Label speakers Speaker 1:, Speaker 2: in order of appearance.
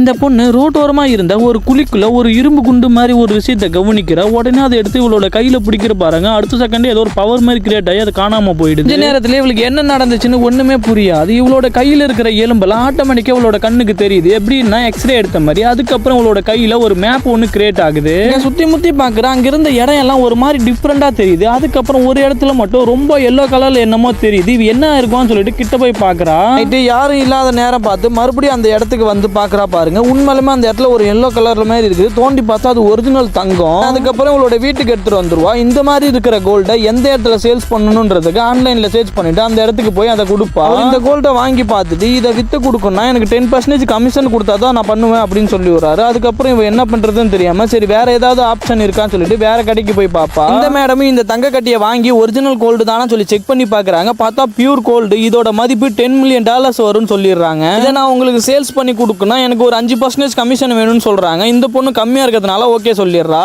Speaker 1: இந்த பொண்ணு ரோட்டோரமாக இருந்த ஒரு குழிக்குள்ள ஒரு இரும்பு குண்டு மாதிரி ஒரு விஷயத்தை கவனிக்கிற. உடனே அதை எடுத்து இவளோட கையில் பிடிக்கிற பாருங்க. அடுத்த செகண்டே ஏதோ ஒரு பவர் மாதிரி கிரியேட் ஆகி அது காணாம போயிடுது. இந்த நேரத்தில் இவளுக்கு என்ன நடந்துச்சுன்னு ஒண்ணுமே புரியாது. இவளோட கையில் இருக்கிற எலும்பெல்லாம் ஆட்டோமேட்டிக்காக இவளோட கண்ணுக்கு தெரியுது. எப்படின்னா எக்ஸ்ரே எடுத்த மாதிரி. அதுக்கப்புறம் இவளோட கையில் ஒரு மேப் ஒன்று கிரியேட் ஆகுது. சுற்றி முற்றி பார்க்குற அங்கே இருந்த இடம் எல்லாம் ஒரு மாதிரி டிஃப்ரெண்டாக தெரியுது. அதுக்கப்புறம் ஒரு இடத்துல மட்டும் ரொம்ப எல்லோ கலரில் என்னமோ தெரியுது. இது என்ன இருக்கும்னு சொல்லிட்டு கிட்ட போய் பார்க்குறா. யாரும் இல்லாத நேரம் பார்த்து மறுபடியும் அந்த இடத்துக்கு வந்து பார்க்குறா பாருங்க. உண்மையிலுமே அந்த இடத்துல ஒரு எல்லோ கலர்ல மாதிரி இருக்குது. தோண்டி பார்த்தா அது ஒரிஜினல் தங்கம். அதுக்கப்புறம் இவளோட வீட்டுக்கு எடுத்துட்டு வந்துருவா. இந்த மாதிரி இருக்கிற கோல்டை எந்த இடத்துல சேல்ஸ் பண்ணணும்ன்றதுக்கு ஆன்லைன்ல சர்ச் பண்ணிட்டு அந்த இடத்துக்கு போய் அதை கொடுப்பா. இந்த கோல்டை வாங்கி பார்த்துட்டு இதை வித்து கொடுக்கணும்னா எனக்கு 10% கமிஷன் கொடுத்தா தான் நான் பண்ணுவேன் அப்படின்னு சொல்லி வர்றாரு. அதுக்கப்புறம் இவன் என்ன பண்றதுன்னு தெரியாம சரி வேற ஏதாவது ஆப்ஷன் இருக்கான்னு சொல்லிட்டு வேற கடைக்கு போய் பார்ப்பா. இந்த மேடமும் இந்த தங்க கட்டியை வாங்கி ஒரிஜினல் கோல்டு தானே சொல்லி செக் பண்ணி பார்க்கறாங்க. பார்த்தா பியூர் கோல்டு. இதோட மதிப்பு $10 million வரும்னு சொல்லிடுறாங்க. இதை நான் உங்களுக்கு சேல்ஸ் பண்ணி கொடுக்கணும், எனக்கு ஒரு 5% கமிஷன் வேணும்னு சொல்றாங்க. இந்த பொண்ணு கம்மியா இருக்கிறதுனால ஓகே சொல்லிடுறா.